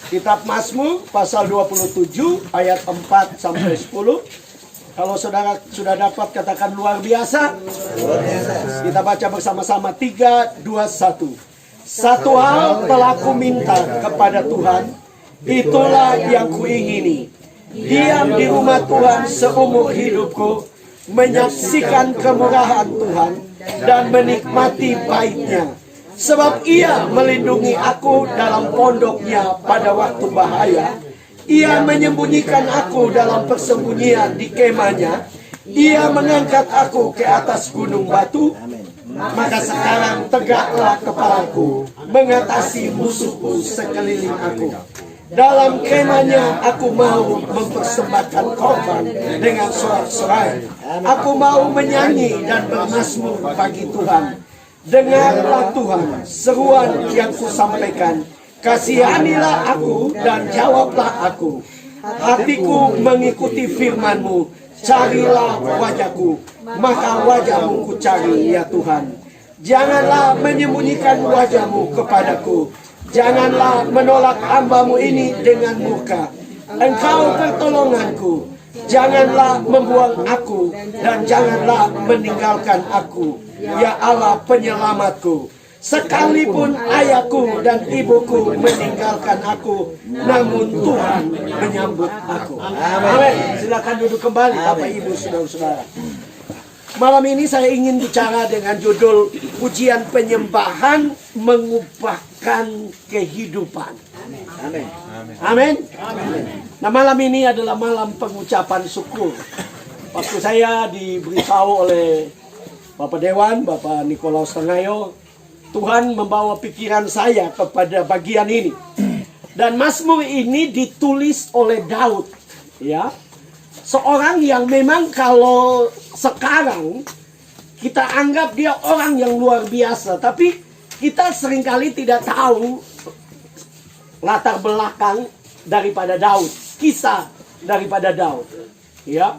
Kitab Mazmur pasal 27 ayat 4 sampai 10. Kalau saudara sudah dapat katakan luar biasa. Kita baca bersama-sama 3, 2, 1. Satu hal telah ku minta kepada Tuhan, itulah yang kuingini. Diam di rumah Tuhan seumur hidupku, menyaksikan kemurahan Tuhan dan menikmati baiknya. Sebab ia melindungi aku dalam pondoknya pada waktu bahaya. Ia menyembunyikan aku dalam persembunyian di kemahnya. Ia mengangkat aku ke atas gunung batu. Maka sekarang tegaklah kepalaku mengatasi musuhku sekeliling aku. Dalam kemahnya aku mau mempersembahkan korban dengan sorak-sorai. Aku mau menyanyi dan bermazmur bagi Tuhan. Dengarlah Tuhan seruan yang kusampaikan. Kasihanilah aku dan jawablah aku. Hatiku mengikuti firman-Mu. Carilah wajahku, maka wajah-Mu ku cari ya Tuhan. Janganlah menyembunyikan wajah-Mu kepadaku. Janganlah menolak hamba-Mu ini dengan murka. Engkau pertolonganku. Janganlah membuang aku dan janganlah meninggalkan aku. Ya Allah penyelamatku. Sekalipun ayahku dan ibuku meninggalkan aku, namun Tuhan menyambut aku. Amin. Silakan duduk kembali Bapak Ibu Saudara-saudara. Malam ini saya ingin bicara dengan judul pujian penyembahan mengubahkan kehidupan. Amin. Amin. Nah, malam ini adalah malam pengucapan syukur. Waktu saya diberitahu oleh Bapak Dewan, Bapak Nikolaus Tengayo, Tuhan membawa pikiran saya kepada bagian ini. Dan Mazmur ini ditulis oleh Daud, ya. Seorang yang memang kalau sekarang kita anggap dia orang yang luar biasa, tapi kita seringkali tidak tahu latar belakang daripada Daud, kisah daripada Daud, ya.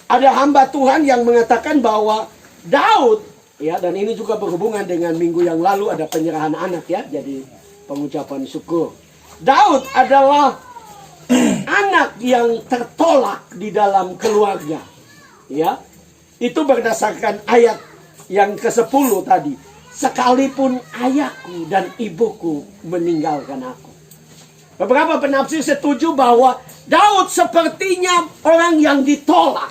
Ada hamba Tuhan yang mengatakan bahwa Daud, ya, dan ini juga berhubungan dengan minggu yang lalu ada penyerahan anak, ya, jadi pengucapan syukur. Daud adalah anak yang tertolak di dalam keluarga, ya. Itu berdasarkan ayat yang ke-10 tadi. Sekalipun ayahku dan ibuku meninggalkan aku. Beberapa penafsir setuju bahwa Daud sepertinya orang yang ditolak.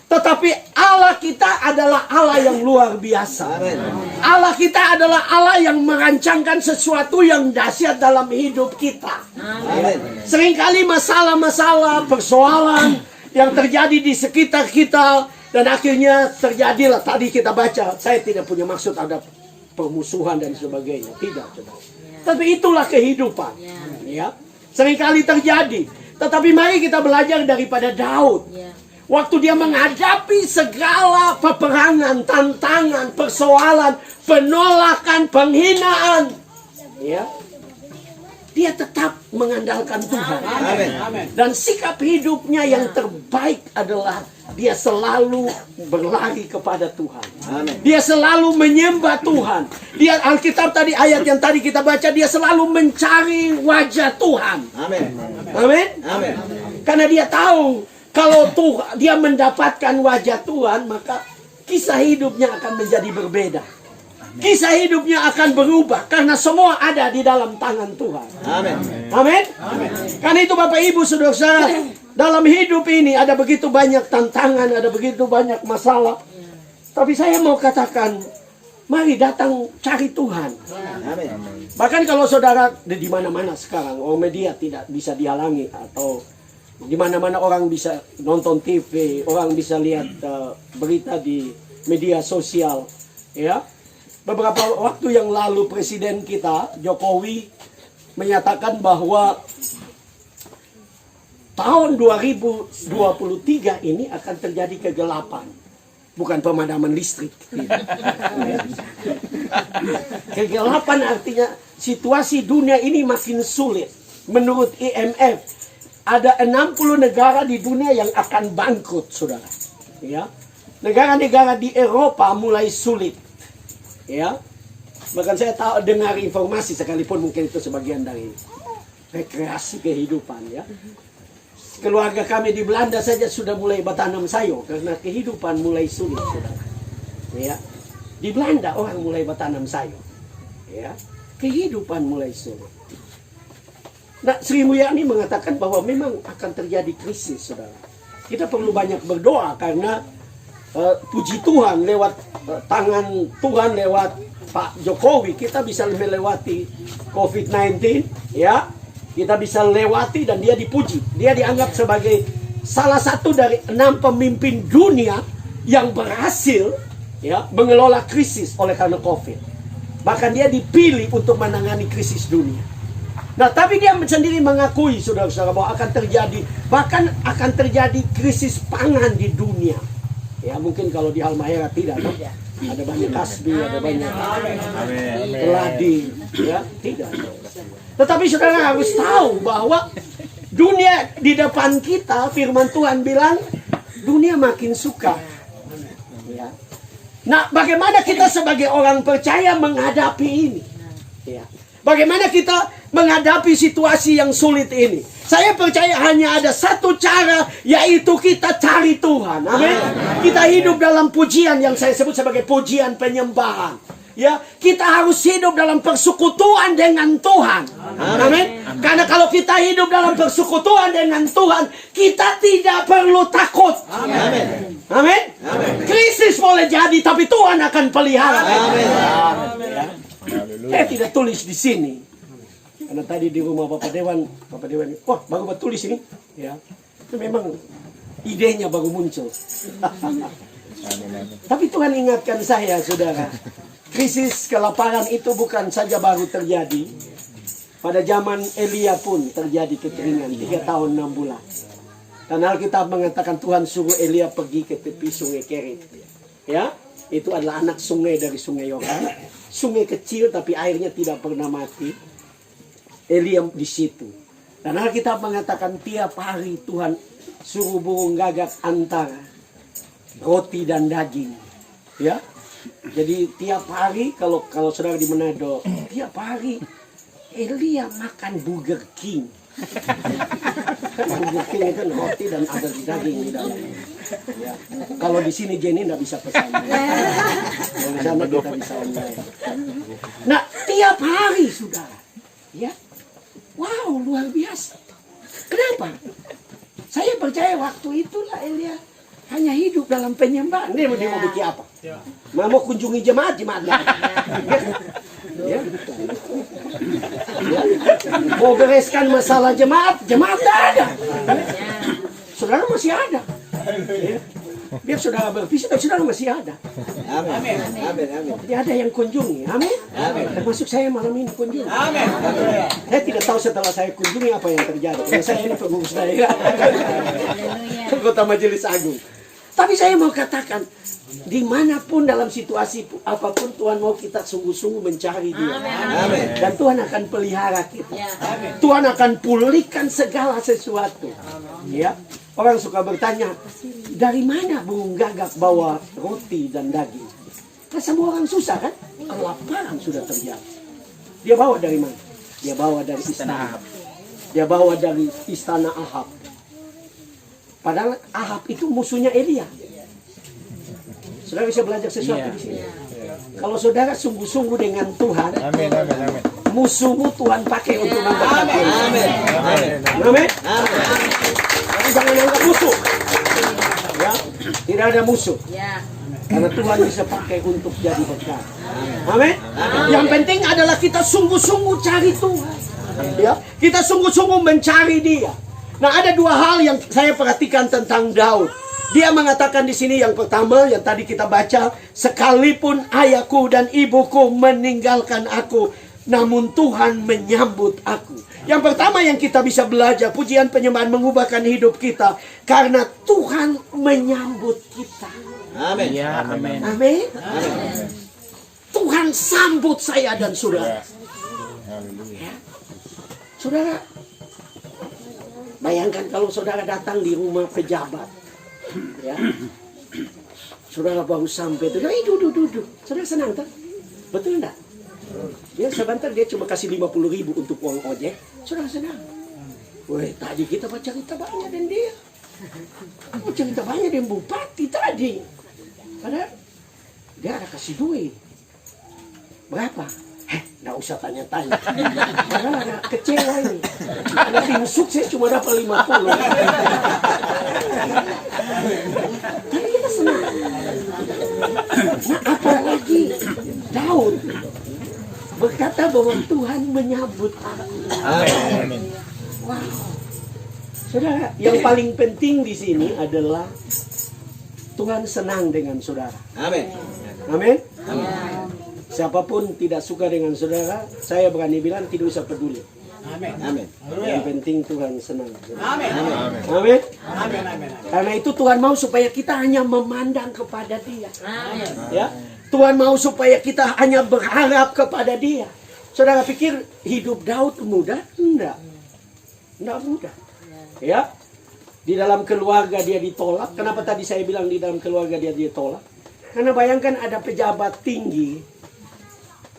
Tetapi Allah kita adalah Allah yang luar biasa. Amen. Allah kita adalah Allah yang merancangkan sesuatu yang dahsyat dalam hidup kita. Amen. Seringkali masalah-masalah, persoalan yang terjadi di sekitar kita, dan akhirnya terjadilah tadi kita baca. Saya tidak punya maksud ada permusuhan dan sebagainya, tidak, saudara. Tapi itulah kehidupan. Ya, seringkali terjadi. Tetapi mari kita belajar daripada Daud. Waktu dia menghadapi segala peperangan, tantangan, persoalan, penolakan, penghinaan, ya, dia tetap mengandalkan Tuhan. Amen. Dan sikap hidupnya yang terbaik adalah dia selalu berlari kepada Tuhan. Amen. Dia selalu menyembah Tuhan. Dia Alkitab tadi ayat yang tadi kita baca, dia selalu mencari wajah Tuhan. Amin. Amin. Amin. Karena dia tahu kalau dia mendapatkan wajah Tuhan, maka kisah hidupnya akan menjadi berbeda. Kisah hidupnya akan berubah karena semua ada di dalam tangan Tuhan. Amin. Amin. Karena itu Bapak Ibu Saudara, dalam hidup ini ada begitu banyak tantangan, ada begitu banyak masalah. Tapi saya mau katakan, mari datang cari Tuhan. Amin. Bahkan kalau saudara di mana-mana sekarang, media tidak bisa dihalangi, atau di mana-mana orang bisa nonton TV, orang bisa lihat berita di media sosial, ya. Beberapa waktu yang lalu Presiden kita Jokowi menyatakan bahwa tahun 2023 ini akan terjadi kegelapan, bukan pemadaman listrik. Kegelapan artinya situasi dunia ini makin sulit. Menurut IMF ada 60 negara di dunia yang akan bangkrut, saudara. Ya, negara-negara di Eropa mulai sulit. Ya, bahkan saya dengar informasi, sekalipun mungkin itu sebagian dari rekreasi kehidupan ya. Keluarga kami di Belanda saja sudah mulai bertanam sayur karena kehidupan mulai sulit, saudara. Ya, di Belanda orang mulai bertanam sayur. Ya, kehidupan mulai sulit. Nah, Sri Mulyani mengatakan bahwa memang akan terjadi krisis, saudara. Kita perlu banyak berdoa karena puji Tuhan lewat tangan Tuhan, lewat Pak Jokowi kita bisa melewati COVID-19, ya. Kita bisa lewati dan dia dipuji. Dia dianggap sebagai salah satu dari 6 pemimpin dunia yang berhasil ya mengelola krisis oleh karena COVID. Bahkan dia dipilih untuk menangani krisis dunia. Nah, tapi dia sendiri mengakui, saudara-saudara, bahwa akan terjadi, bahkan akan terjadi krisis pangan di dunia. Ya, mungkin kalau di Halmahera tidak, no? Ada banyak kasbi, ada banyak keladi, ya, tidak. Tetapi saudara harus tahu bahwa dunia di depan kita, firman Tuhan bilang, dunia makin suka. Ya. Nah, bagaimana kita sebagai orang percaya menghadapi ini? Ya. Bagaimana kita menghadapi situasi yang sulit ini? Saya percaya hanya ada satu cara, yaitu kita cari Tuhan. Amin. Kita hidup dalam pujian yang saya sebut sebagai pujian penyembahan. Ya, kita harus hidup dalam persekutuan dengan Tuhan. Amin. Karena kalau kita hidup dalam persekutuan dengan Tuhan, kita tidak perlu takut. Amin. Amin. Krisis boleh jadi, tapi Tuhan akan pelihara. Amin. Saya tidak tulis di sini. Karena tadi di rumah Bapak Dewan, wah baru bertulis ini, ya. Itu memang idenya baru muncul. Tapi Tuhan ingatkan saya, saudara, krisis kelaparan itu bukan saja baru terjadi. Pada zaman Elia pun terjadi kekeringan 3 tahun 6 bulan. Dan Alkitab mengatakan Tuhan suruh Elia pergi ke tepi sungai Kerit. Ya, itu adalah anak sungai dari sungai Yordan. Sungai kecil tapi airnya tidak pernah mati. Elia di situ. Dan Alkitab mengatakan tiap hari Tuhan suruh burung gagak antara roti dan daging. Ya. Jadi tiap hari kalau saudara di Manado, tiap hari Elia makan Burger King. Kan Burger King itu roti dan ada daging di dalamnya. Ya. Kalau di sini Jenny tidak bisa pesan. Kalau di sana kita bisa online. Nah, tiap hari saudara. Ya. Wow, luar biasa. Kenapa? Saya percaya waktu itulah Elia hanya hidup dalam penyembahan. Dia mau bikin apa? Mau kunjungi jemaat ya. Mau bereskan masalah jemaat tak ada. Saudara masih ada. Ya. Biar saudara bervisi, tapi saudara masih ada. Amin. Jadi ada yang kunjungi. Amin. Termasuk saya malam ini kunjungi. Amin. Saya tidak tahu setelah saya kunjungi apa yang terjadi. Karena saya ini pengurus daerah. Anggota Majelis Agung. Tapi saya mau katakan, dimanapun dalam situasi apapun Tuhan mau kita sungguh-sungguh mencari Dia. Amin. Dan Tuhan akan pelihara kita. Amin. Tuhan akan pulihkan segala sesuatu. Ya. Orang suka bertanya, dari mana burung gagak bawa roti dan daging? Nah, semua orang susah kan? Kelaparan sudah terjadi. Dia bawa dari mana? Dia bawa dari istana. Dia bawa dari istana Ahab. Padahal Ahab itu musuhnya Elia. Saudara bisa belajar sesuatu di sini. Kalau saudara sungguh-sungguh dengan Tuhan, musuhmu Tuhan pakai untuk memberkati. Amin. Jangan anggap musuh. Ya, tidak ada musuh. Karena Tuhan bisa pakai untuk jadi berkat. Amin. Yang penting adalah kita sungguh-sungguh cari Tuhan. Ya, kita sungguh-sungguh mencari Dia. Nah, ada 2 hal yang saya perhatikan tentang Daud. Dia mengatakan di sini yang pertama yang tadi kita baca, sekalipun ayahku dan ibuku meninggalkan aku, namun Tuhan menyambut aku. Yang pertama yang kita bisa belajar, pujian penyembahan mengubahkan hidup kita karena Tuhan menyambut kita. Amin. Ya, amin. Amin. Tuhan sambut saya dan saudara. Ya. Saudara, bayangkan kalau saudara datang di rumah pejabat. Ya. Saudara baru sampai itu, duduk. Saudara senang tak? Betul enggak? Ya sebentar dia cuma kasih 50.000 untuk uang ojek, saudara senang. Woi, tadi kita baca cerita banyak dan dia. Cerita banyak dengan bupati tadi. Padahal dia ada kasih duit. Berapa? Nggak usah tanya-tanya. Padahal ada kecewa ini. Ada tim sukses cuma dapat 50. Tapi kita senang. Nah, apalagi Daud berkata bahwa Tuhan menyambut aku. Amin. Wow. Saudara, yang paling penting di sini adalah Tuhan senang dengan saudara. Amin. Amin. Siapapun tidak suka dengan saudara, saya berani bilang tidak usah peduli. Amin. Yang penting Tuhan senang. Amin. Amin. Karena itu Tuhan mau supaya kita hanya memandang kepada Dia. Ya, Tuhan mau supaya kita hanya berharap kepada Dia. Saudara pikir hidup Daud mudah? Enggak mudah. Ya, di dalam keluarga dia ditolak. Kenapa tadi saya bilang di dalam keluarga dia ditolak? Karena bayangkan ada pejabat tinggi.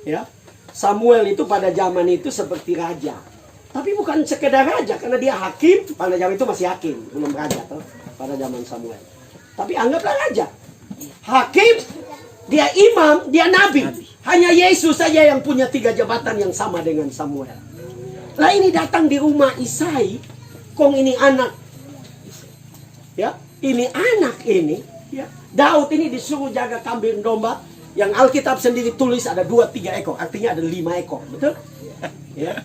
Ya, Samuel itu pada zaman itu seperti raja. Tapi bukan sekedar raja, karena dia hakim. Pada zaman itu masih hakim, belum raja toh, pada zaman Samuel. Tapi anggaplah raja. Hakim, dia imam, dia nabi. Hanya Yesus saja yang punya 3 jabatan yang sama dengan Samuel. Lah ini datang di rumah Isai, kong ini anak. Ya, ini anak ini, ya. Daud ini disuruh jaga kambing domba. Yang Alkitab sendiri tulis ada 2-3 ekor, artinya ada 5 ekor, betul? Ya,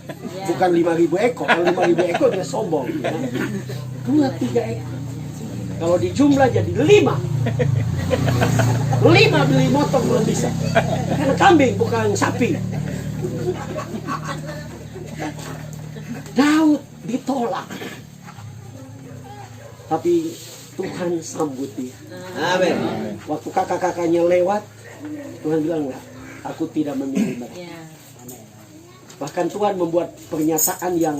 bukan 5.000 ekor. Kalau 5.000 ekor dia sombong. Ya. 2-3 ekor. Kalau dijumlah jadi 5. 5 beli motor belum bisa. Karena kambing bukan sapi. Daud ditolak. Tapi Tuhan sambut dia. Amin. Waktu kakak-kakaknya lewat, Tuhan bilang, enggak, aku tidak memilih mereka. Bahkan Tuhan membuat pernyataan yang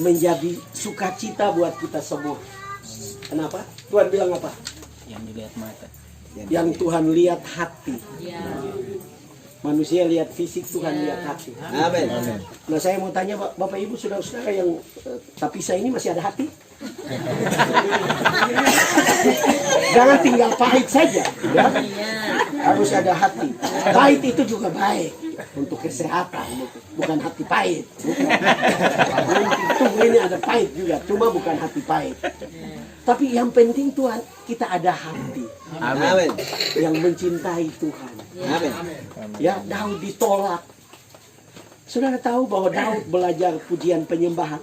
menjadi sukacita buat kita semua. Kenapa? Tuhan bilang apa? Yang dilihat mata. Yang Tuhan lihat hati. Manusia lihat fisik, Tuhan lihat hati. Amin. Nah, saya mau tanya Bapak Ibu saudara-saudara yang tapisa ini masih ada hati? Jangan tinggal pahit saja, ya? Harus ada hati. Pahit itu juga baik untuk kesehatan, bukan hati pahit. Itu ini ada pahit juga, cuma bukan hati pahit. Tapi yang penting Tuhan, kita ada hati. Amin. Yang mencintai Tuhan. Amin. Ya, Daud ditolak. Saudara tahu bahwa Daud belajar pujian penyembahan.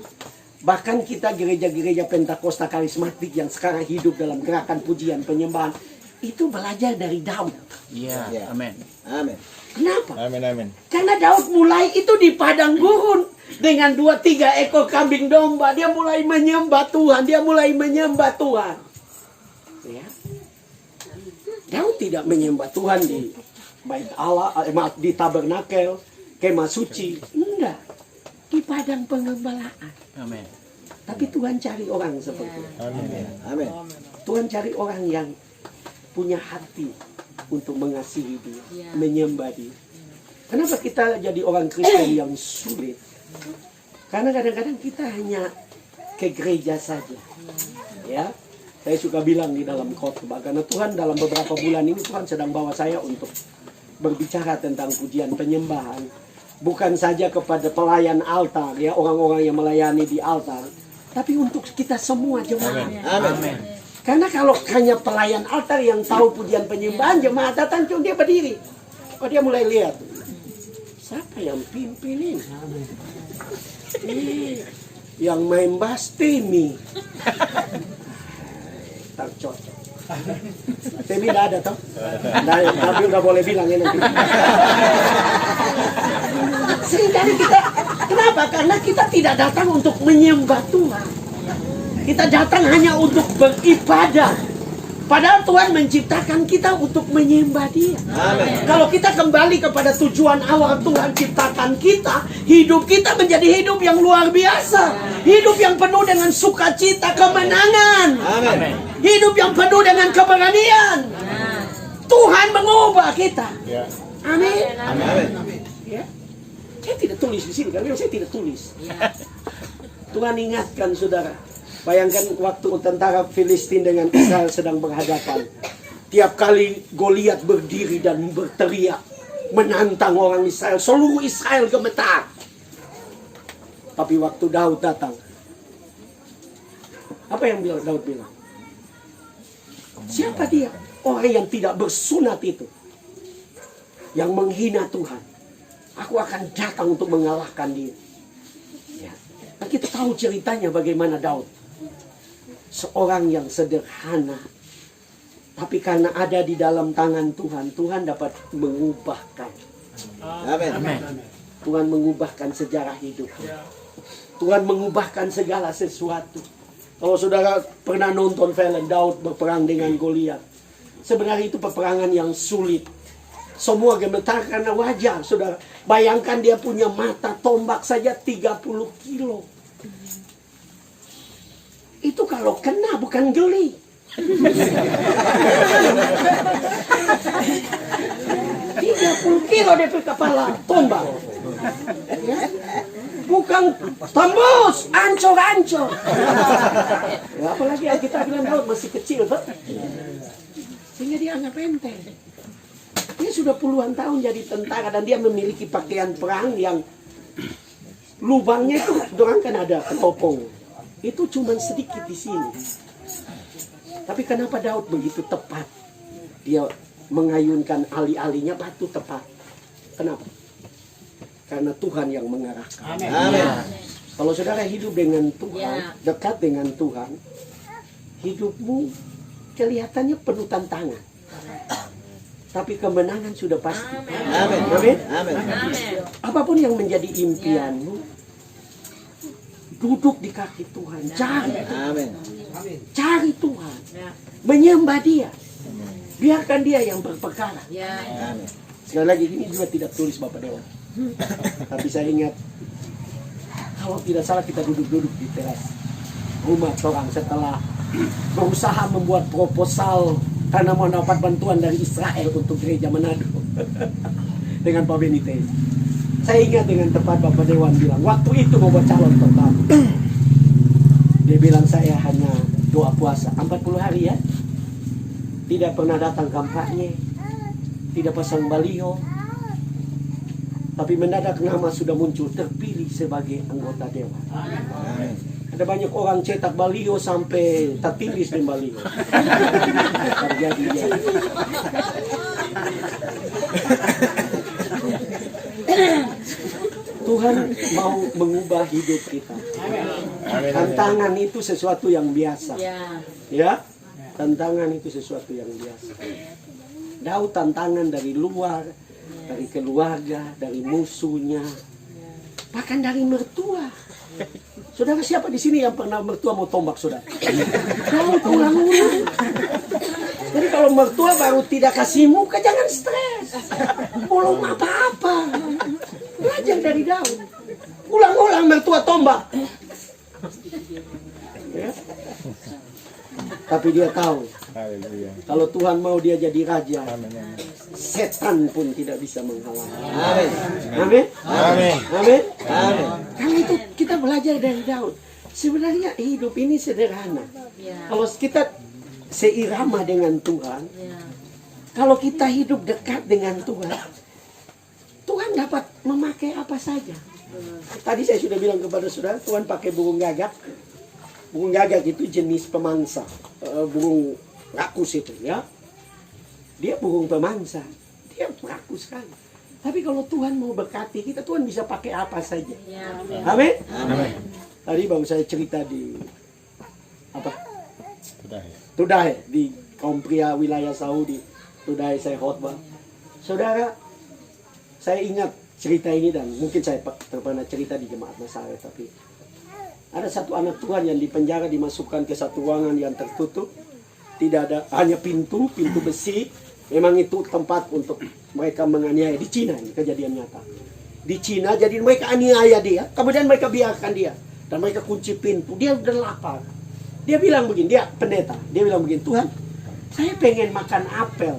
Bahkan kita gereja-gereja Pentakosta karismatik yang sekarang hidup dalam gerakan pujian penyembahan itu belajar dari Daud. Iya, amin. Amin. Kenapa? Amin. Karena Daud mulai itu di padang gurun dengan 2-3 ekor kambing domba. Dia mulai menyembah Tuhan. Dia mulai menyembah Tuhan. Ya. Daud tidak menyembah Tuhan di bait Allah, di tabernakel, kemah suci. Enggak. Di padang pengembalaan. Amin. Tapi Tuhan cari orang seperti itu. Amin. Tuhan cari orang yang punya hati untuk mengasihi Dia, menyembah Dia. Kenapa kita jadi orang Kristen yang sulit? Karena kadang-kadang kita hanya ke gereja saja. Ya, saya suka bilang di dalam khotbah, karena Tuhan dalam beberapa bulan ini Tuhan sedang bawa saya untuk berbicara tentang pujian penyembahan. Bukan saja kepada pelayan altar, ya, orang-orang yang melayani di altar, tapi untuk kita semua jemaat. Amin. Karena kalau hanya pelayan altar yang tahu pujian penyembahan, jemaat datang cuma dia berdiri. Oh, dia mulai lihat. Siapa yang pimpin ini? Yang main bass Temi. Tak cocok. Temi tidak ada toh? Tapi udah boleh bilang ya nanti. Seringkali kita, kenapa? Karena kita tidak datang untuk menyembah Tuhan. Kita datang hanya untuk beribadah. Padahal Tuhan menciptakan kita untuk menyembah Dia. Amin. Kalau kita kembali kepada tujuan awal Tuhan ciptakan kita, hidup kita menjadi hidup yang luar biasa. Hidup yang penuh dengan sukacita, kemenangan. Amin. Hidup yang penuh dengan keberanian. Tuhan mengubah kita. Amin. Amin. Ya. Saya tidak tulis di sini, karena saya tidak tulis. Tuhan ingatkan saudara. Bayangkan waktu tentara Filistin dengan Israel sedang berhadapan. Tiap kali Goliat berdiri dan berteriak menantang orang Israel, seluruh Israel gemetar. Tapi waktu Daud datang, apa yang Daud bilang? Siapa dia? Orang yang tidak bersunat itu, yang menghina Tuhan. Aku akan datang untuk mengalahkan dia. Ya. Nah, kita tahu ceritanya bagaimana Daud. Seorang yang sederhana, tapi karena ada di dalam tangan Tuhan, Tuhan dapat mengubahkan. Amin. Tuhan mengubahkan sejarah hidup. Tuhan mengubahkan segala sesuatu. Kalau saudara pernah nonton film Daud berperang dengan Goliat, sebenarnya itu peperangan yang sulit. Semua gemetar karena wajar, saudara. Bayangkan dia punya mata tombak saja 30 kilo. Itu kalau kena bukan geli. 30 kilo dia ke kepala tombak. Ya? Bukan tembus, ancur-ancur. Ya, apalagi kita bilang Daud masih kecil, Pak. Sehingga dia anggap enteng. Dia sudah puluhan tahun jadi tentara dan dia memiliki pakaian perang yang lubangnya itu, dorang kan ada ketopong. Itu cuma sedikit di sini. Tapi kenapa Daud begitu tepat? Dia mengayunkan ali-alinya batu tepat. Kenapa? Karena Tuhan yang mengarahkan. Amin. Kalau saudara hidup dengan Tuhan, dekat dengan Tuhan, hidupmu kelihatannya penuh tantangan. Tapi kemenangan sudah pasti. Amin. Amin. Amin. Apapun yang menjadi impianmu, duduk di kaki Tuhan, cari. Amin. Cari Tuhan, menyembah Dia, biarkan Dia yang berperkara. Amin. Sekali lagi ini juga tidak tulis Bapak Dewa, tapi saya ingat kalau tidak salah kita duduk-duduk di teras rumah orang setelah berusaha membuat proposal karena mau dapat bantuan dari Israel untuk gereja Manado dengan Pak Benitez. Saya ingat dengan tepat Bapak Dewan bilang waktu itu mau buat calon pertama. Dia bilang saya hanya doa puasa 40 hari ya. Tidak pernah datang kampanye. Tidak pasang baliho. Tapi mendadak nama sudah muncul terpilih sebagai anggota dewan. Ada banyak orang cetak baliho sampai tertulis di baliho. Terjadi ya. Tuhan mau mengubah hidup kita. Tantangan itu sesuatu yang biasa. Ya, tantangan itu sesuatu yang biasa. Daud tantangan dari luar, dari keluarga, dari musuhnya, bahkan dari mertua. Saudara, siapa di sini yang pernah mertua mau tombak saudara? Daud ulang-ulang. Jadi kalau mertua baru tidak kasih muka, jangan stres. Belum apa-apa. Belajar dari Daud. Ulang-ulang mertua tombak. Ya. Tapi dia tahu kalau Tuhan mau dia jadi raja, setan pun tidak bisa menghalangi. Amin. Amin. Amin. Amin. Amin. Karena itu kita belajar dari Daud. Sebenarnya hidup ini sederhana. Kalau kita seirama dengan Tuhan, kalau kita hidup dekat dengan Tuhan, Tuhan dapat memakai apa saja. Tadi saya sudah bilang kepada saudara, Tuhan pakai burung gagak. Burung gagak itu jenis pemangsa, burung rakus itu ya. Dia burung pemangsa, dia rakus sekali. Tapi kalau Tuhan mau berkati kita, Tuhan bisa pakai apa saja. Amin. Amin. Tadi baru saya cerita di apa? Tudahe di kaum pria wilayah Saudi. Tudahe saya khotbah. Saudara, saya ingat cerita ini dan mungkin saya pernah cerita di jemaat Nasaret, tapi ada satu anak Tuhan yang dipenjara, dimasukkan ke satu ruangan yang tertutup. Tidak ada, hanya pintu besi. Memang itu tempat untuk mereka menganiaya. Di Cina ini kejadian nyata. Di Cina, jadi mereka aniaya dia. Kemudian mereka biarkan dia. Dan mereka kunci pintu. Dia udah lapar. Dia bilang begini, dia pendeta. Dia bilang begini, Tuhan, saya pengen makan apel.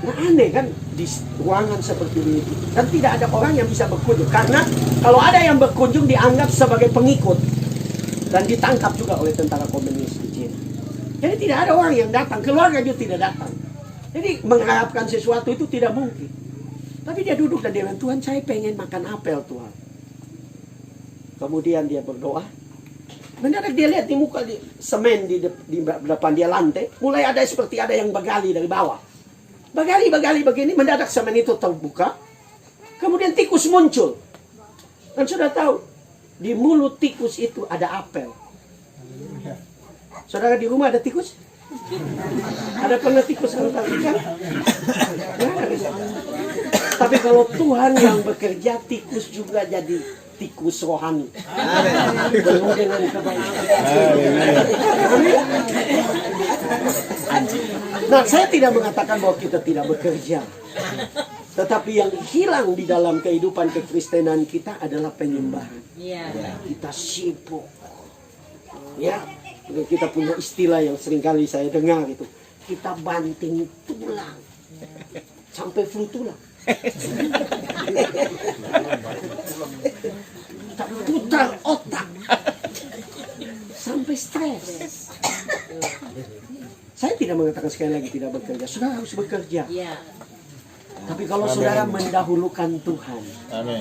Nah aneh kan di ruangan seperti ini. Dan tidak ada orang yang bisa berkunjung. Karena kalau ada yang berkunjung dianggap sebagai pengikut. Dan ditangkap juga oleh tentara komunis di Cina. Jadi tidak ada orang yang datang. Keluarga juga tidak datang. Jadi mengharapkan sesuatu itu tidak mungkin. Tapi dia duduk dan dia bilang, Tuhan saya pengen makan apel Tuhan. Kemudian dia berdoa. Mendadak dia lihat di muka di semen di depan dia lantai. Mulai ada seperti ada yang begali dari bawah. Begali begini. Mendadak semen itu terbuka. Kemudian tikus muncul. Dan sudah tahu. Di mulut tikus itu ada apel. Saudara di rumah ada tikus? Ada pernah tikus Antartika? Tapi kalau Tuhan yang bekerja, tikus juga jadi tikus rohani. Penuh dengan kebaikan. Nah, saya tidak mengatakan bahwa kita tidak bekerja. Tetapi yang hilang di dalam kehidupan kekristenan kita adalah penyembahan. Kita sibuk. Ya, kita punya istilah yang seringkali saya dengar itu. Kita banting tulang. Sampai flu tulang. Kita putar otak. Sampai stres. Saya tidak mengatakan sekali lagi tidak bekerja. Saudara harus bekerja. Tapi kalau saudara mendahulukan Tuhan, Amin.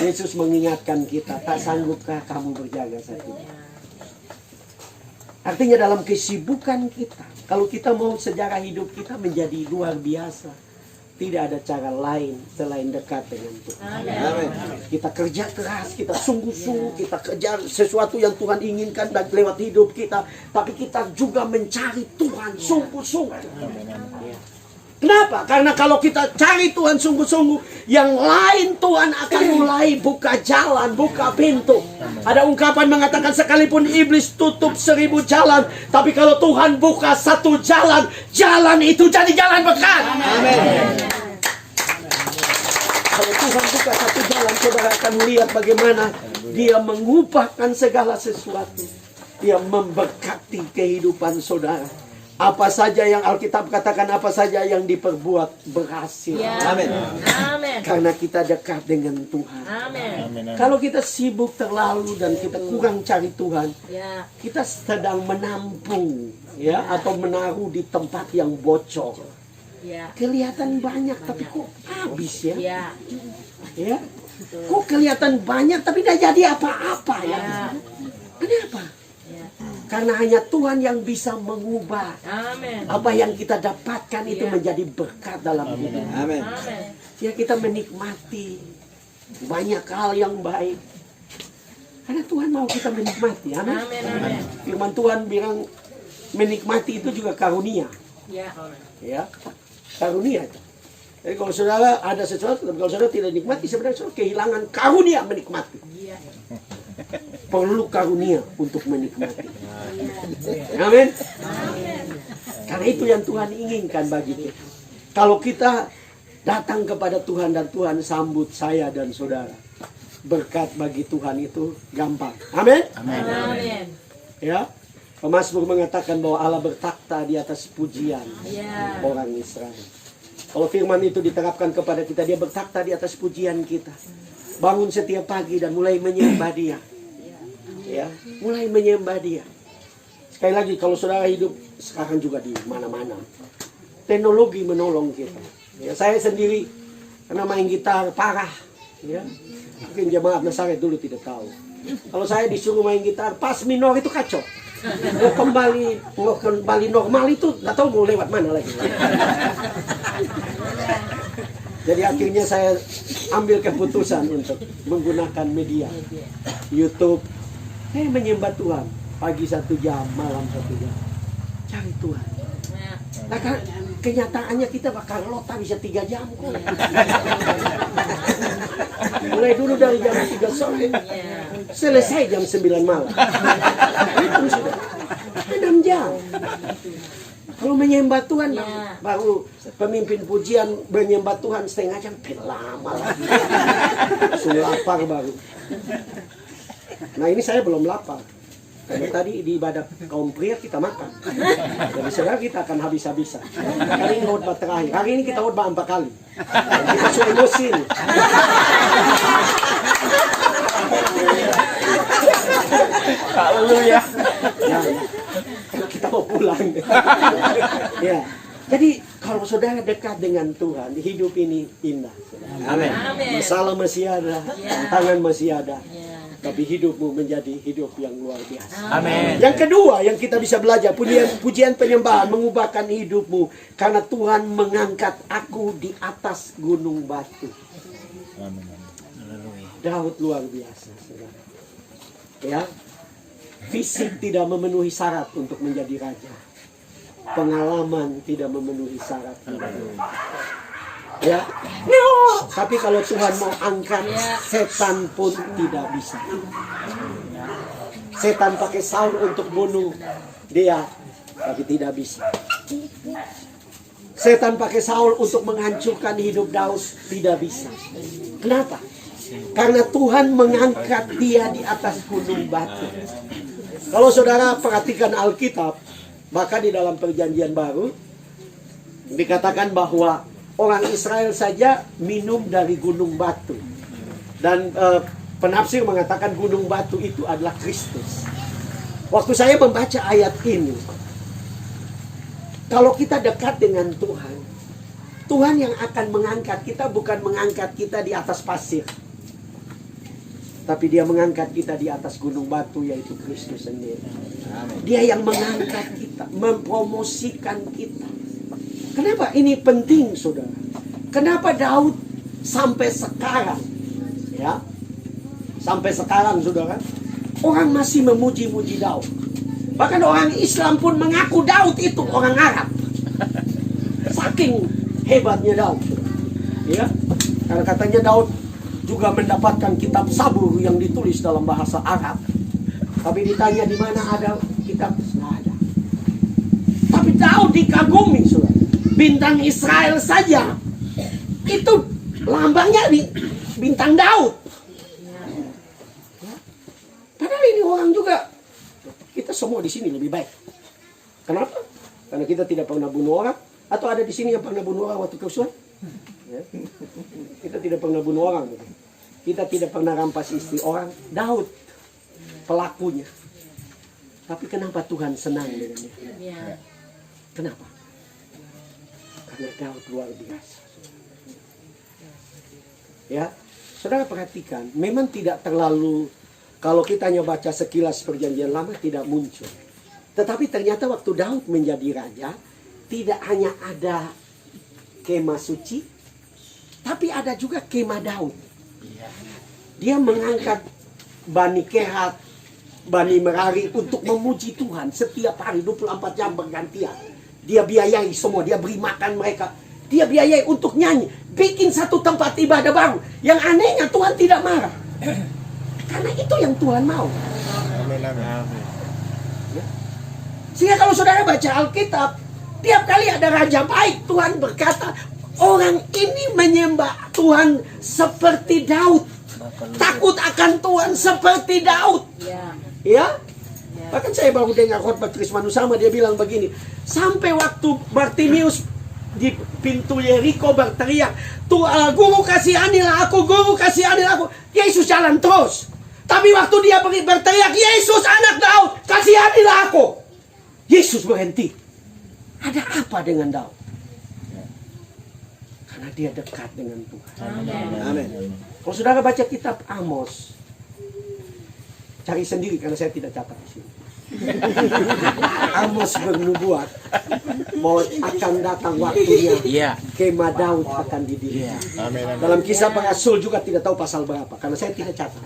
Yesus mengingatkan kita, tak sanggupkah kamu berjaga satu? Artinya dalam kesibukan kita, kalau kita mau sejarah hidup kita menjadi luar biasa, tidak ada cara lain selain dekat dengan Tuhan. Amin. Kita kerja keras, kita sungguh-sungguh, kita kejar sesuatu yang Tuhan inginkan dan lewat hidup kita. Tapi kita juga mencari Tuhan sungguh-sungguh. Ya. Kenapa? Karena kalau kita cari Tuhan sungguh-sungguh, yang lain Tuhan akan mulai buka jalan, buka pintu. Ada ungkapan mengatakan sekalipun iblis tutup 1000 jalan, tapi kalau Tuhan buka satu jalan, jalan itu jadi jalan berkat. Amin. Kalau Tuhan buka satu jalan, saudara akan melihat bagaimana Dia mengubahkan segala sesuatu. Dia memberkati kehidupan saudara. Apa saja yang Alkitab katakan, apa saja yang diperbuat berhasil. Amin. Amin. Karena kita dekat dengan Tuhan. Amin. Kalau kita sibuk terlalu dan kita kurang cari Tuhan, Ya. kita sedang menampung, ya, atau menaruh di tempat yang bocor. Ya. Kelihatan banyak tapi kok habis ya? Ya. Ya. Kok kelihatan banyak tapi tidak jadi apa-apa ya? Ya. Kenapa? Ya. Karena hanya Tuhan yang bisa mengubah Amin. apa yang kita dapatkan itu menjadi berkat dalam hidup. Amin. Amin. Ya, kita menikmati banyak hal yang baik. Karena Tuhan mau kita menikmati. Amin. Amin. Amin. Firman Tuhan bilang menikmati itu juga karunia. Ya. Ya, karunia itu. Jadi kalau saudara ada sesuatu, tapi kalau saudara tidak nikmati, sebenarnya saudara kehilangan karunia menikmati. Ya. Perlu karunia untuk menikmati. Amin. Karena itu yang Tuhan inginkan bagi kita. Kalau kita datang kepada Tuhan dan Tuhan sambut saya dan saudara, berkat bagi Tuhan itu gampang. Amin. Amin. Ya. Pemazmur mengatakan bahwa Allah bertakhta di atas pujian Ya. orang Israel. Kalau firman itu diterapkan kepada kita, Dia bertakhta di atas pujian kita. Bangun setiap pagi dan mulai menyembah Dia. Ya, mulai menyembah Dia. Sekali lagi, kalau saudara hidup sekarang juga di mana-mana, teknologi menolong kita. Ya, saya sendiri karena main gitar parah, ya. Mungkin jemaat Nasaret dulu tidak tahu. Kalau saya disuruh main gitar, pas minor itu kacau. Mau kembali normal itu nggak tahu mau lewat mana lagi. Jadi akhirnya saya ambil keputusan untuk menggunakan media YouTube. Saya menyembah Tuhan pagi 1 jam, malam 1 jam. Cari Tuhan. Nah, kenyataannya kita bakal lota bisa 3 jam kok. Mulai dulu dari jam 3 sore, selesai jam 9 malam. Itu sudah 6 jam. Kalau menyembah Tuhan, baru pemimpin pujian menyembah Tuhan setengah jam, lama lagi. Sudah lapar baru. Nah, ini saya belum lapar. Karena tadi di ibadah kaum pria kita makan. Jadi saudara kita akan habis-habisan. Kali ini khotbah terakhir. Hari ini kita khotbah 4 kali. Kita so emosi nih. Haleluya. Ya, karena kita mau pulang. Ya. Jadi kalau saudara dekat dengan Tuhan, hidup ini indah. Amin. Amin. Masalah masih ada, Ya. tantangan masih ada. Ya. Tapi hidupmu menjadi hidup yang luar biasa. Amin. Yang kedua yang kita bisa belajar, pujian penyembahan mengubahkan hidupmu karena Tuhan mengangkat aku di atas gunung batu. Haleluya. Daud luar biasa, saudara. Ya, fisik tidak memenuhi syarat untuk menjadi raja. Pengalaman tidak memenuhi syarat. Ya, tapi kalau Tuhan mau angkat, setan pun tidak bisa. Setan pakai Saul untuk bunuh dia, tapi tidak bisa. Setan pakai Saul untuk menghancurkan hidup Daud, tidak bisa. Kenapa? Karena Tuhan mengangkat dia di atas gunung batu. Kalau saudara perhatikan Alkitab, maka di dalam Perjanjian Baru dikatakan bahwa orang Israel saja minum dari gunung batu. Dan penafsir mengatakan gunung batu itu adalah Kristus. Waktu saya membaca ayat ini, kalau kita dekat dengan Tuhan, Tuhan yang akan mengangkat kita, bukan mengangkat kita di atas pasir, tapi dia mengangkat kita di atas gunung batu, yaitu Kristus sendiri. Dia yang mengangkat kita, mempromosikan kita. Kenapa ini penting, saudara? Kenapa Daud sampai sekarang, ya, sampai sekarang, saudara, orang masih memuji-muji Daud. Bahkan orang Islam pun mengaku Daud itu orang Arab. Saking hebatnya Daud, ya, karena katanya Daud juga mendapatkan kitab Zabur yang ditulis dalam bahasa Arab. Tapi ditanya di mana ada kitab, nggak ada. Tapi Daud dikagumi, saudara. Bintang Israel saja itu lambangnya di bintang Daud. Padahal ini orang juga, kita semua di sini lebih baik. Kenapa? Karena kita tidak pernah bunuh orang. Atau ada di sini yang pernah bunuh orang waktu kerusuhan? Ya. Kita tidak pernah bunuh orang. Kita tidak pernah rampas istri orang. Daud pelakunya. Tapi kenapa Tuhan senang dengan dia? Ya. Kenapa? Karena Daud luar biasa. Ya, saudara perhatikan, memang tidak terlalu, kalau kita hanya baca sekilas Perjanjian Lama tidak muncul. Tetapi ternyata waktu Daud menjadi raja, tidak hanya ada kemah suci, tapi ada juga kemah Daud. Dia mengangkat Bani Kehat, Bani Merari untuk memuji Tuhan setiap hari 24 jam bergantian. Dia biayai semua, dia beri makan mereka. Dia biayai untuk nyanyi, bikin satu tempat ibadah baru. Yang anehnya Tuhan tidak marah. Karena itu yang Tuhan mau. Amin, amin. Ya. Sehingga kalau saudara baca Alkitab, tiap kali ada raja baik, Tuhan berkata, orang ini menyembah Tuhan seperti Daud. Takut akan Tuhan seperti Daud. Ya. Ya. Bahkan saya baru dengar khotbah Trisman Usama, dia bilang begini, sampai waktu Bartimius di pintu Yeriko berteriak, guru kasihanilah aku, guru kasihanilah aku. Yesus jalan terus. Tapi waktu dia berteriak, Yesus anak Daud, kasihanilah aku, Yesus berhenti. Ada apa dengan Daud? Karena dia dekat dengan Tuhan. Amin. Kalau saudara baca kitab Amos, cari sendiri karena saya tidak catat di sini. Amos bernubuat bahwa akan datang waktunya Iya. kemah Daud akan didirikan. Amin. Dalam Kisah Para Rasul juga tidak tahu pasal berapa karena saya tidak catat.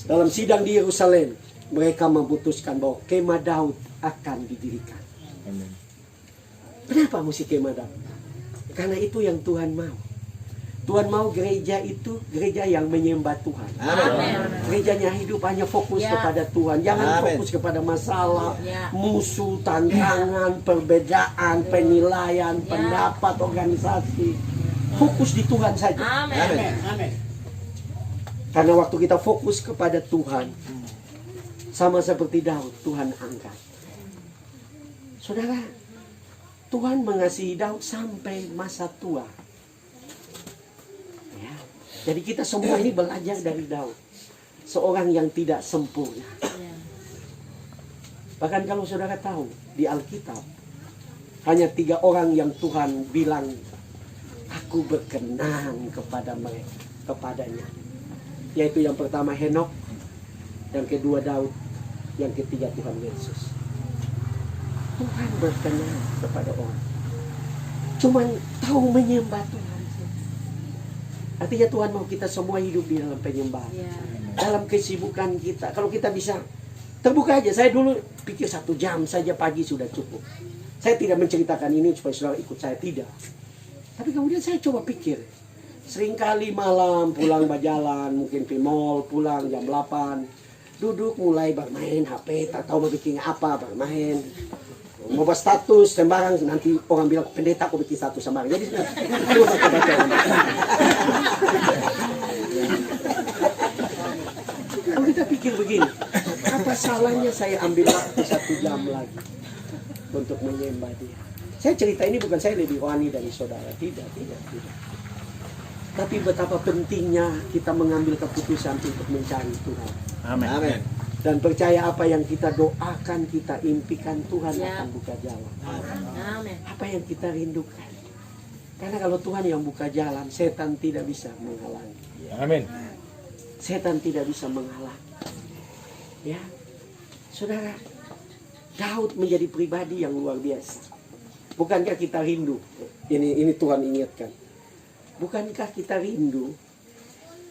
Dalam sidang di Yerusalem mereka memutuskan bahwa kemah Daud akan didirikan. Amin. Kenapa mesti kemah Daud? Karena itu yang Tuhan mau. Tuhan mau gereja itu gereja yang menyembah Tuhan. Amin. Gerejanya hidup hanya fokus Ya. kepada Tuhan. Jangan Amin. fokus kepada masalah, Ya. musuh, tantangan, perbedaan, penilaian, pendapat, organisasi. Fokus di Tuhan saja. Amin. Karena waktu kita fokus kepada Tuhan, Sama seperti Daud, Tuhan angkat. Saudara, Tuhan mengasihi Daud sampai masa tua. Ya. Jadi kita semua ini belajar dari Daud. Seorang yang tidak sempurna. Ya. Bahkan kalau saudara tahu, di Alkitab, hanya 3 orang yang Tuhan bilang, aku berkenan kepada mereka, kepadanya. Yaitu yang pertama Henok, yang kedua Daud, yang ketiga Tuhan Yesus. Tuhan berkenan kepada orang. Cuman tahu menyembah Tuhan. Artinya Tuhan mau kita semua hidup di dalam penyembahan. Ya. Dalam kesibukan kita. Kalau kita bisa terbuka aja. Saya dulu pikir 1 jam saja pagi sudah cukup. Saya tidak menceritakan ini supaya saudara ikut saya, tidak. Tapi kemudian saya coba pikir. Seringkali malam pulang berjalan, mungkin di mall, pulang jam 8. Duduk mulai bermain HP, tak tahu mau bikin apa, bermain. Mau buat status sembarang, nanti orang bilang pendeta aku bikin status sembarang. Jadi itu baca. Kalau kita pikir begini, apa salahnya saya ambil waktu 1 jam lagi untuk menyembah Dia? Saya cerita ini bukan saya lebih rohani dari saudara, tidak. Tapi betapa pentingnya kita mengambil keputusan untuk mencari Tuhan. Amin. Amin. Dan percaya apa yang kita doakan, kita impikan, Tuhan Ya. akan buka jalan. Amin. Apa yang kita rindukan. Karena kalau Tuhan yang buka jalan, setan tidak bisa menghalangi. Amin. Setan tidak bisa menghalangi. Ya, saudara, Daud menjadi pribadi yang luar biasa. Bukankah kita rindu? Ini Tuhan ingatkan. Bukankah kita rindu?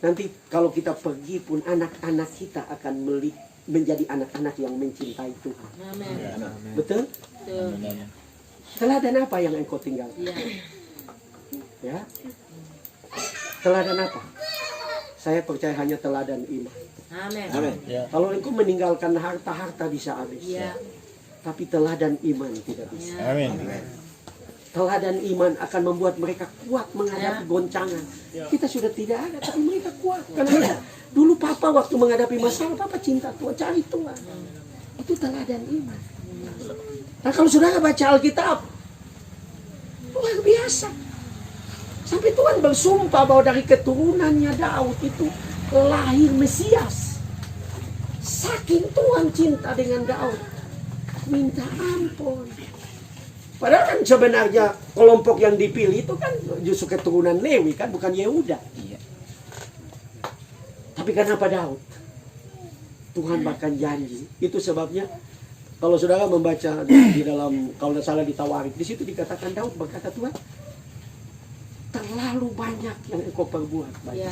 Nanti kalau kita pergi pun anak-anak kita akan menjadi anak-anak yang mencintai Tuhan. Amin. Betul? Betul. Teladan apa yang engkau tinggalkan? Ya. Ya. Teladan apa? Saya percaya hanya teladan iman. Amin. Amin. Kalau engkau meninggalkan harta bisa habis. Ya. Tapi teladan iman tidak bisa. Ya. Amin. Teladan iman akan membuat mereka kuat menghadapi goncangan. Kita sudah tidak ada, tapi mereka kuat. Karena dulu Papa waktu menghadapi masalah, Papa cinta Tuhan, cari Tuhan. Itu teladan iman. Nah kalau saudara baca Alkitab, luar biasa. Sampai Tuhan bersumpah bahwa dari keturunannya Daud itu lahir Mesias. Saking Tuhan cinta dengan Daud, minta ampun. Padahal kan sebenarnya kelompok yang dipilih itu kan justru keturunan Lewi kan, bukan Yehuda. Iya. Tapi kenapa Daud? Tuhan bahkan janji. Itu sebabnya kalau saudara membaca di dalam, kalau tidak salah di Tawarik, di situ dikatakan Daud berkata, Tuhan, terlalu banyak yang engkau perbuat. Ya.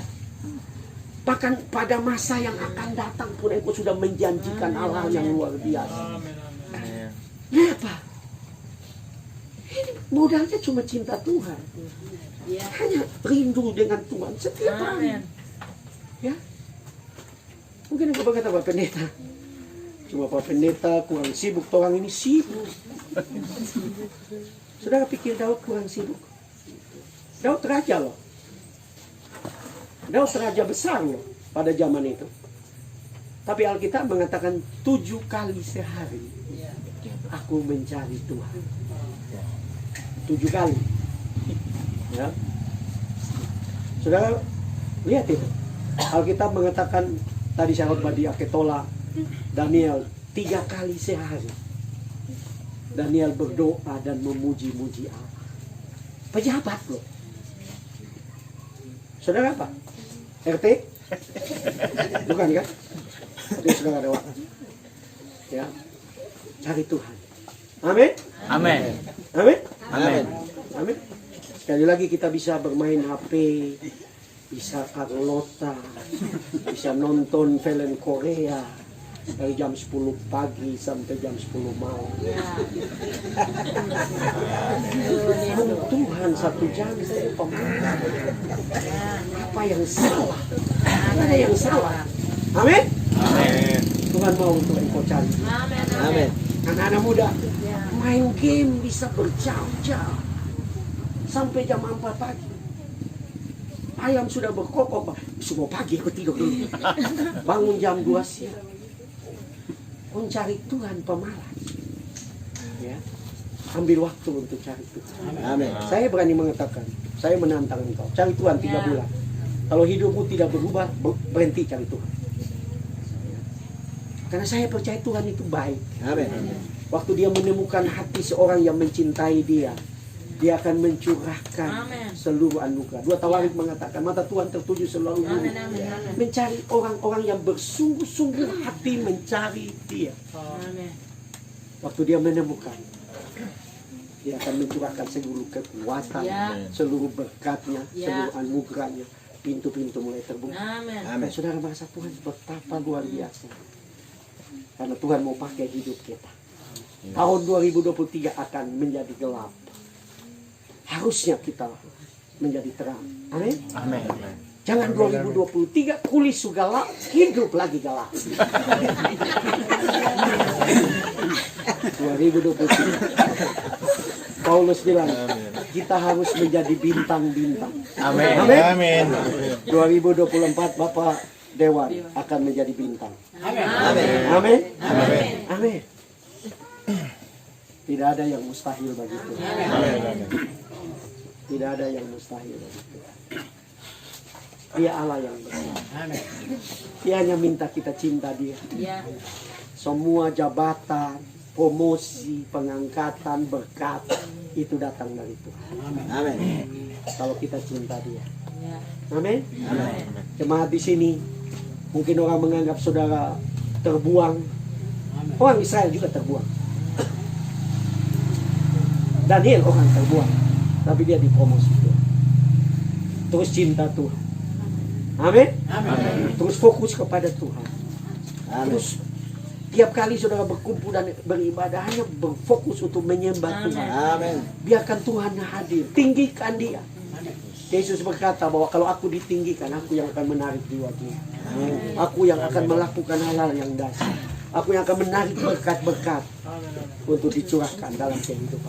Bahkan pada masa yang akan datang pun engkau sudah menjanjikan hal-hal yang luar biasa. Kenapa? Ini modalnya cuma cinta Tuhan. Ya. Hanya rindu dengan Tuhan setiap hari. Amin. Ya. Mungkin engkau berkata, Pak Pendeta, cuma Pak Pendeta kurang sibuk, orang ini sibuk. Saudara pikir Daud kurang sibuk? Daud raja loh. Daud raja besar loh pada zaman itu. Tapi Alkitab mengatakan 7 kali sehari aku mencari Tuhan. 7 kali. Ya. Saudara lihat itu. Alkitab mengatakan tadi saya khotbah di Aketola, Daniel 3 kali sehari. Daniel berdoa dan memuji-muji Allah. Pejabat loh. Saudara apa? RT? Bukan kan? Dia saudara dewa. Ya. Cari Tuhan. Amin. Amin. Amin. Amin. Amin. Sekali lagi kita bisa bermain HP, bisa Carlota, bisa nonton film Korea dari jam 10 pagi sampai jam 10 malam. Ya. Tuhan 1 jam saya pemain. Apa yang salah? Tidak ada yang salah. Amin. Amin. Tuhan mau untuk engkau cari. Amin. Amin. Anak-anak muda Ya. main game bisa berjam-jam sampai jam 4 pagi. Ayam sudah berkokok, semua pagi aku tidur dulu. Bangun jam 2 siang. Mencari Tuhan pemalas. Ya. Ambil waktu untuk cari Tuhan. Amin. Saya berani mengatakan, saya menantang engkau. Cari Tuhan 3 Ya. bulan. Kalau hidupmu tidak berubah, berhenti cari Tuhan. Ya. Karena saya percaya Tuhan itu baik. Amin. Waktu dia menemukan hati seorang yang mencintai dia, dia akan mencurahkan Amin. seluruh anugerah. 2 Tawarik mengatakan, mata Tuhan tertuju selalu Amin. Amin. Amin. mencari orang-orang yang bersungguh-sungguh hati mencari dia. Amin. Waktu dia menemukan, dia akan mencurahkan seluruh kekuatan, Ya. seluruh berkatnya, Ya. seluruh anugerahnya. Pintu-pintu mulai terbuka. Amin. Amin. Dan saudara merasa Tuhan betapa luar biasa. Karena Tuhan mau pakai hidup kita. Tahun 2023 akan menjadi gelap. Harusnya kita menjadi terang. Amin. Amin. Jangan 2023 kulis gelap, hidup lagi gelap. 2023. Paulus bilang, kita harus menjadi bintang-bintang. Amin. Amin. 2024 Bapak Dewan akan menjadi bintang. Amin. Amin. Tidak ada yang mustahil bagi Tuhan. Tidak ada yang mustahil bagi Tuhan. Dia Allah yang besar. Dia hanya minta kita cinta dia. Ya. Semua jabatan, promosi, pengangkatan, berkat itu datang dari Tuhan. Amin. Kalau kita cinta dia. Ya. Amin. Amin. Jemaat di sini, mungkin orang menganggap saudara terbuang. Orang Israel juga terbuang. Daniel orang terbuang, tapi dia dipromosi Tuhan. Terus cinta Tuhan. Amin. Terus fokus kepada Tuhan. Amin. Terus tiap kali saudara berkumpul dan beribadah hanya berfokus untuk menyembah Tuhan. Amin. Biarkan Tuhan hadir, tinggikan dia. Yesus berkata bahwa kalau aku ditinggikan, aku yang akan menarik jiwa dia. Aku yang akan melakukan hal-hal yang dahsyat. Aku yang akan menarik berkat-berkat untuk dicurahkan dalam kehidupan.